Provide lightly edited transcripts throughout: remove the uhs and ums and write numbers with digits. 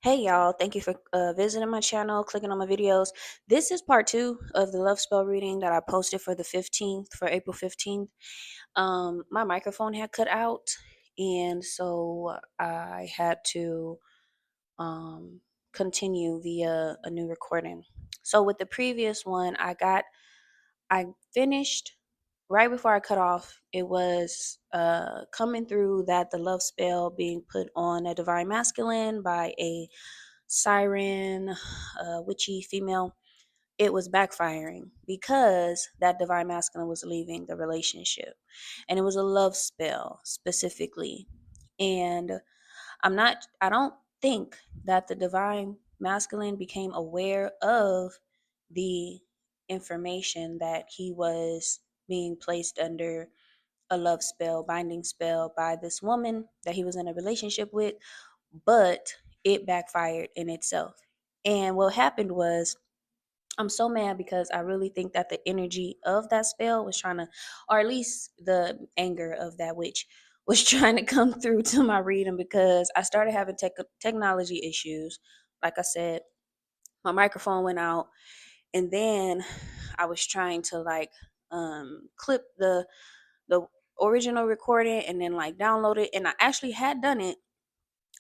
Hey y'all, thank you for visiting my channel, clicking on my videos. This is part two of the love spell reading that I posted for the 15th, for April 15th. My microphone had cut out, and so I had to um, continue via a new recording. So with the previous one, I finished right before I cut off. It was coming through that the love spell being put on a divine masculine by a siren, witchy female, it was backfiring because that divine masculine was leaving the relationship. And it was a love spell specifically. And I don't think that the divine masculine became aware of the information that he was being placed under a love spell, binding spell by this woman that he was in a relationship with, but it backfired in itself. And what happened was, I'm so mad because I really think that the energy of that spell was trying to, or at least the anger of that witch was trying to come through to my reading because I started having technology issues. Like I said, my microphone went out, and then I was trying to clip the original recording and then like download it, and I actually had done it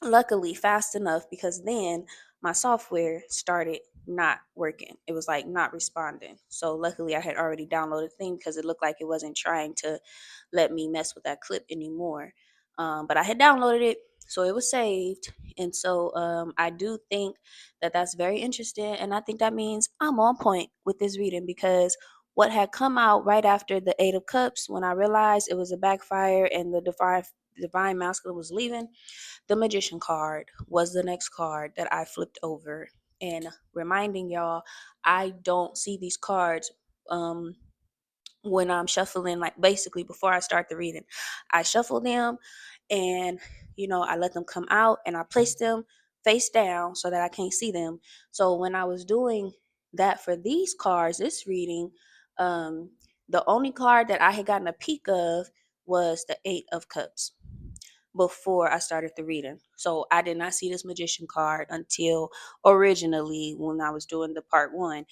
luckily fast enough because then my software started not working. It was like not responding. So luckily I had already downloaded the thing because it looked like it wasn't trying to let me mess with that clip anymore. But I had downloaded it, so it was saved. And so I do think that that's very interesting. And I think that means I'm on point with this reading because what had come out right after the Eight of Cups, when I realized it was a backfire and the divine masculine was leaving, the magician card was the next card that I flipped over. And reminding y'all, I don't see these cards um when I'm shuffling, like basically before I start the reading. I shuffle them, and I let them come out and I place them face down so that I can't see them. So when I was doing that for these cards, this reading, um the only card that I had gotten a peek of was the Eight of Cups before I started the reading. So I did not see this magician card until originally when I was doing the part one,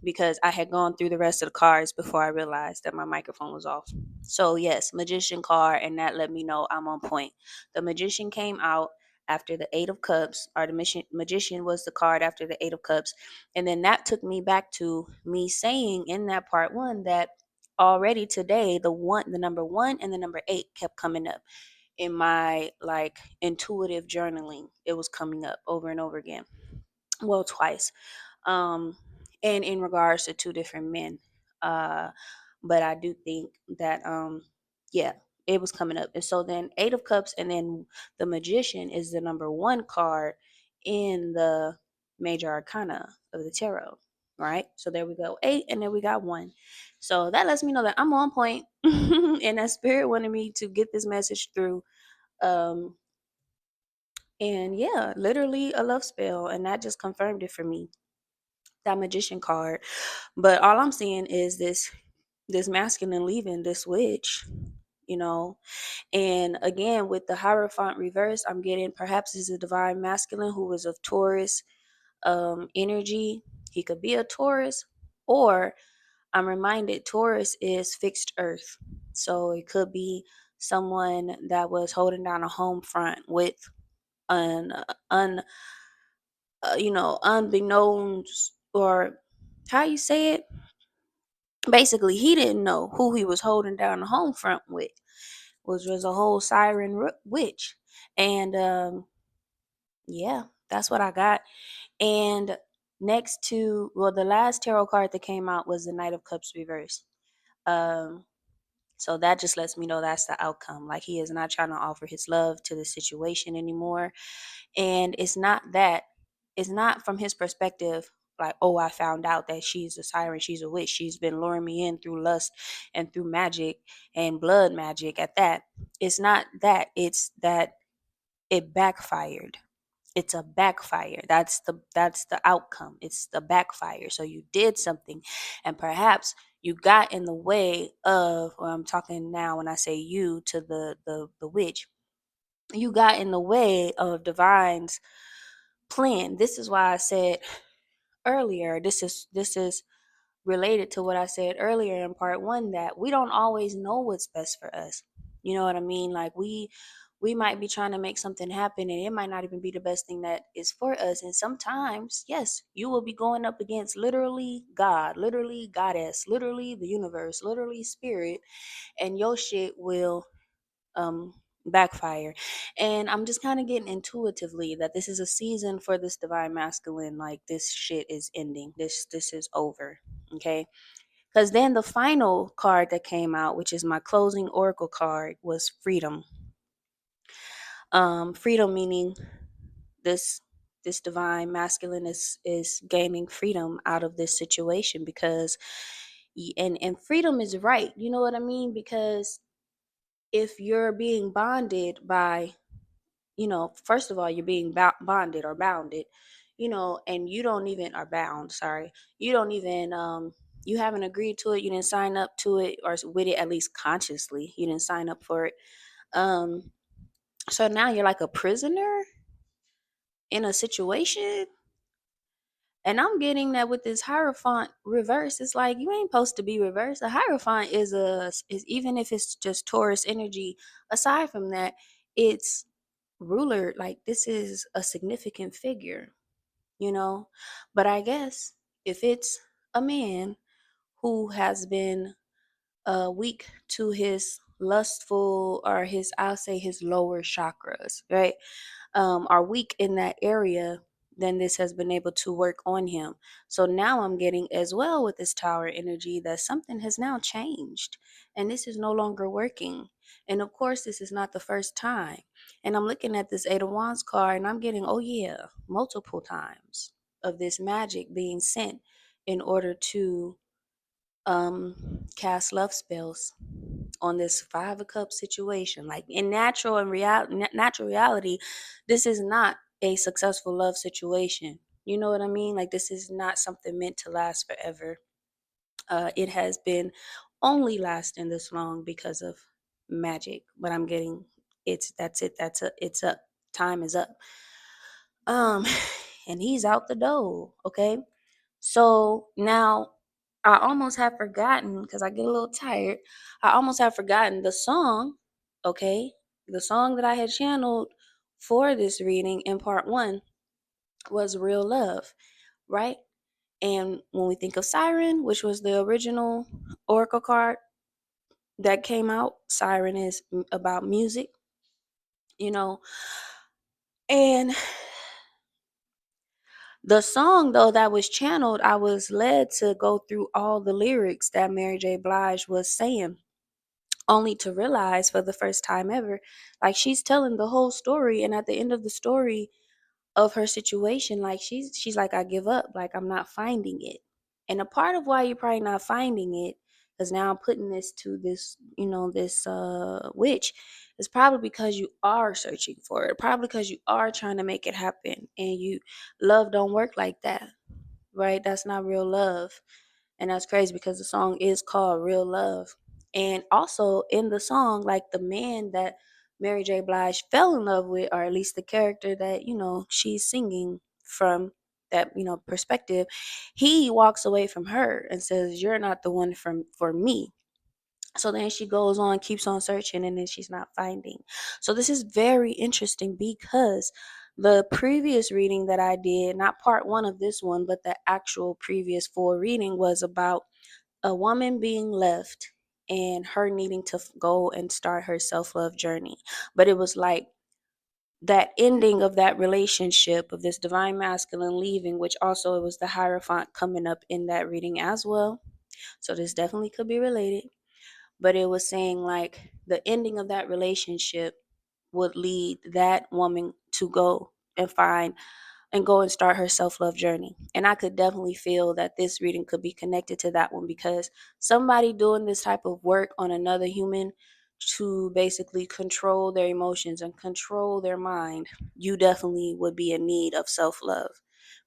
because I had gone through the rest of the cards before I realized that my microphone was off. So yes, magician card, and that let me know I'm on point. The magician came out after the Eight of Cups, or the magician was the card after the Eight of Cups. And then that took me back to me saying in that part one that already today the number one and the number eight kept coming up in my like intuitive journaling. It was coming up over and over again, well, twice, um and in regards to two different men. Uh but I do think that yeah, it was coming up. And so then Eight of Cups and then the magician is the number one card in the major arcana of the tarot, right? So there we go, eight, and then we got one. So that lets me know that I'm on point and that spirit wanted me to get this message through. um and yeah, literally a love spell, and that just confirmed it for me, that magician card. But all I'm seeing is this masculine leaving this witch, you know. And again, with the Hierophant reverse, I'm getting perhaps this is a divine masculine who is of Taurus energy. He could be a Taurus, or I'm reminded Taurus is fixed earth. So it could be someone that was holding down a home front with an unbeknownst, or how you say it, basically he didn't know who he was holding down the home front with, which was a whole siren witch. And yeah, that's what I got. And next to, well, the last tarot card that came out was the Knight of Cups reverse. um so that just lets me know that's the outcome. Like, he is not trying to offer his love to the situation anymore. And it's not from his perspective like, oh, I found out that she's a siren, she's a witch, she's been luring me in through lust and through magic and blood magic at that. It's not that, it's that it backfired. It's a backfire. That's the outcome. It's the backfire. So you did something, and perhaps you got in the way of, or I'm talking now when I say you to the witch, you got in the way of divine's plan. This is why I said earlier, this is related to what I said earlier in part 1, that we don't always know what's best for us. You know what I mean? Like we might be trying to make something happen and it might not even be the best thing that is for us. And sometimes, yes, you will be going up against literally God, literally goddess, literally the universe, literally spirit, and your shit will um backfire. And I'm just kind of getting intuitively that this is a season for this divine masculine. Like this shit is ending. This is over. Okay. Because then the final card that came out, which is my closing oracle card, was freedom. Freedom meaning this this divine masculine is gaining freedom out of this situation, because and freedom is right. You know what I mean? Because if you're being bonded by, first of all, you're being bonded or bounded, and you don't even are bound. Sorry, you don't even you haven't agreed to it. You didn't sign up to it or with it, at least consciously. You didn't sign up for it. Um, so now you're like a prisoner in a situation. And I'm getting that with this Hierophant reverse. It's like you ain't supposed to be reversed. A Hierophant is even if it's just Taurus energy. Aside from that, it's ruler. Like this is a significant figure, you know. But I guess if it's a man who has been weak to his lustful, or his, I'll say his lower chakras, right? Are weak in that area, then this has been able to work on him. So now I'm getting as well with this tower energy that something has now changed and this is no longer working. And of course, this is not the first time. And I'm looking at this Eight of Wands card and I'm getting, oh yeah, multiple times of this magic being sent in order to cast love spells on this Five of Cups situation. Like in natural reality, this is not a successful love situation. You know what I mean? Like this is not something meant to last forever. It has been only lasting this long because of magic. But I'm getting, it's up. Time is up. Um, and he's out the door. Okay. So now I almost have forgotten, because I get a little tired. I almost have forgotten the song, okay? The song that I had channeled for this reading in part 1 was Real Love, right? And when we think of Siren, which was the original oracle card that came out, Siren is about music, you know. And the song, though, that was channeled, I was led to go through all the lyrics that Mary J. Blige was saying, only to realize for the first time ever, like she's telling the whole story. And at the end of the story of her situation, like she's like, I give up, like I'm not finding it. And a part of why you're probably not finding it, because now I'm putting this to this, this witch, is probably because you are searching for it, probably because you are trying to make it happen, and you love don't work like that, right? That's not real love. And that's crazy because the song is called Real Love. And also in the song, like the man that Mary J. Blige fell in love with, or at least the character that, she's singing from, that, perspective, he walks away from her and says, you're not the one for me. So then she goes on, keeps on searching, and then she's not finding. So this is very interesting because the previous reading that I did, not part 1 of this one, but the actual previous 4 reading, was about a woman being left and her needing to go and start her self-love journey. But it was like that ending of that relationship of this divine masculine leaving, which also it was the Hierophant coming up in that reading as well. So this definitely could be related. But it was saying like the ending of that relationship would lead that woman to go and find and go and start her self-love journey. And I could definitely feel that this reading could be connected to that one, because somebody doing this type of work on another human to basically control their emotions and control their mind, you definitely would be in need of self-love,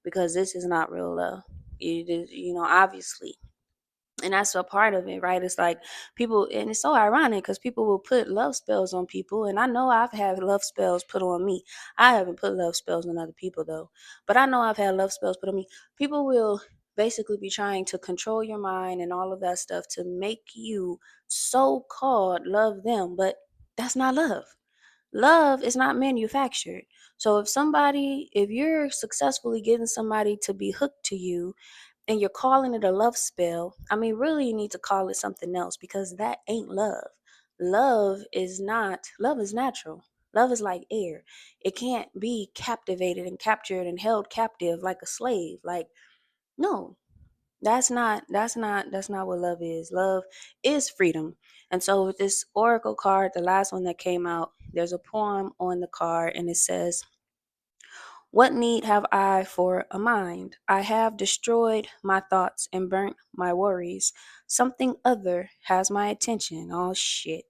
because this is not real love. It is, obviously. And that's a part of it, right? It's like people, and it's so ironic because people will put love spells on people, and I know I've had love spells put on me. I haven't put love spells on other people though, but I know I've had love spells put on me. People will basically be trying to control your mind and all of that stuff to make you so called love them, but that's not love. Love is not manufactured. So if you're successfully getting somebody to be hooked to you and you're calling it a love spell, I mean, really, you need to call it something else because that ain't love. Love is natural. Love is like air. It can't be captivated and captured and held captive like a slave. Like, no, that's not what love is. Love is freedom. And so with this oracle card, the last one that came out, there's a poem on the card and it says, what need have I for a mind? I have destroyed my thoughts and burnt my worries. Something other has my attention. Oh shit.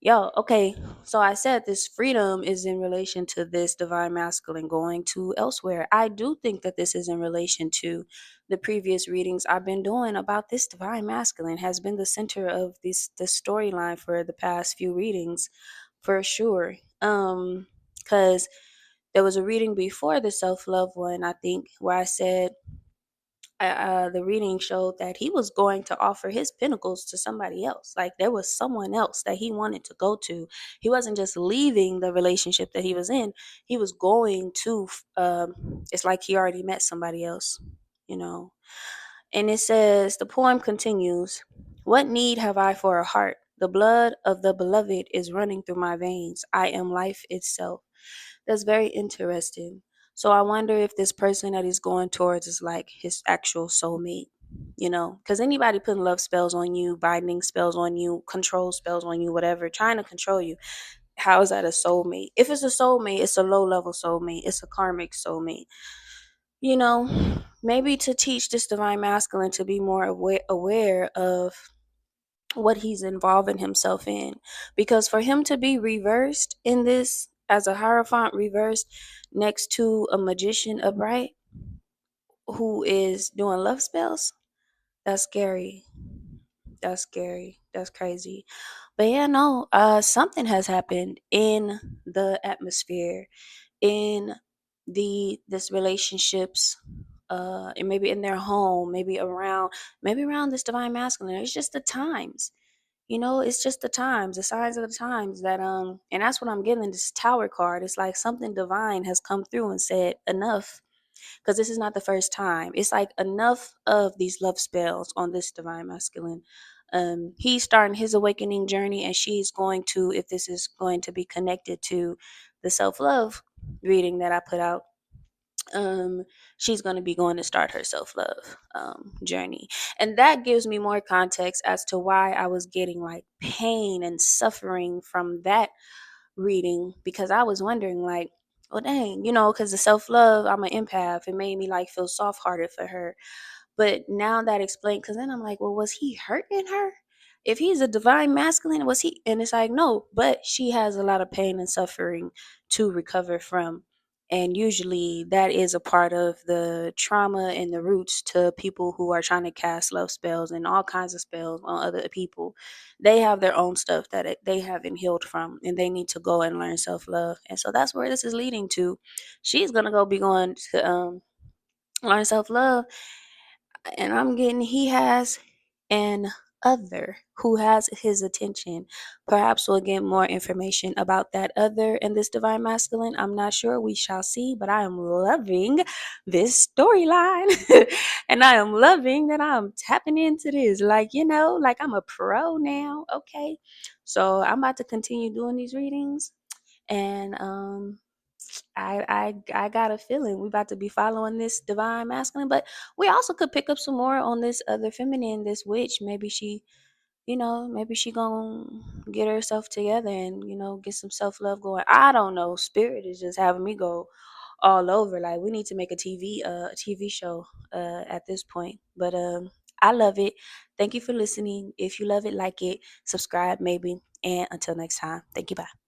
Yo, okay. So I said this freedom is in relation to this divine masculine going to elsewhere. I do think that this is in relation to the previous readings I've been doing about this divine masculine has been the center of this storyline for the past few readings for sure. Cuz there was a reading before the self-love one, I think, where I said the reading showed that he was going to offer his pinnacles to somebody else. Like there was someone else that he wanted to go to. He wasn't just leaving the relationship that he was in. He was going to. It's like he already met somebody else, you know. And it says the poem continues. What need have I for a heart? The blood of the beloved is running through my veins. I am life itself. That's very interesting. So I wonder if this person that he's going towards is like his actual soulmate, you know? Because anybody putting love spells on you, binding spells on you, control spells on you, whatever, trying to control you, how is that a soulmate? If it's a soulmate, it's a low level soulmate, it's a karmic soulmate. You know, maybe to teach this divine masculine to be more aware of what he's involving himself in. Because for him to be reversed in this as a Hierophant reversed next to a magician upright who is doing love spells, that's scary. That's scary. That's crazy. But yeah, no, something has happened in the atmosphere, in this relationships, and maybe in their home, maybe around this divine masculine. It's just the times. You know, it's just the times, the signs of the times that and that's what I'm getting in this tower card. It's like something divine has come through and said enough, because this is not the first time. It's like enough of these love spells on this divine masculine. He's starting his awakening journey, and she's going to, if this is going to be connected to the self-love reading that I put out, um she's going to be going to start her self-love journey, and that gives me more context as to why I was getting like pain and suffering from that reading, because I was wondering like, well dang, you know, because the self-love, I'm an empath, it made me like feel soft-hearted for her. But now that explained, because then I'm like, well, was he hurting her? If he's a divine masculine, was he? And it's like, no, but she has a lot of pain and suffering to recover from. And usually that is a part of the trauma and the roots to people who are trying to cast love spells and all kinds of spells on other people. They have their own stuff that they haven't healed from, and they need to go and learn self love. And so that's where this is leading to. She's going to be going to learn self love, and I'm getting he has an other who has his attention. Perhaps we'll get more information about that other and this divine masculine. I'm not sure. We shall see. But I am loving this storyline. And I am loving that I'm tapping into this. Like, you know, like I'm a pro now. Okay. So I'm about to continue doing these readings. And I got a feeling we about to be following this divine masculine, but we also could pick up some more on this other feminine, this witch. Maybe she, you know, maybe she gonna get herself together and, you know, get some self-love going. I don't know. Spirit is just having me go all over. Like we need to make a TV show at this point. But I love it. Thank you for listening. If you love it, like it, subscribe maybe, and until next time. Thank you. Bye.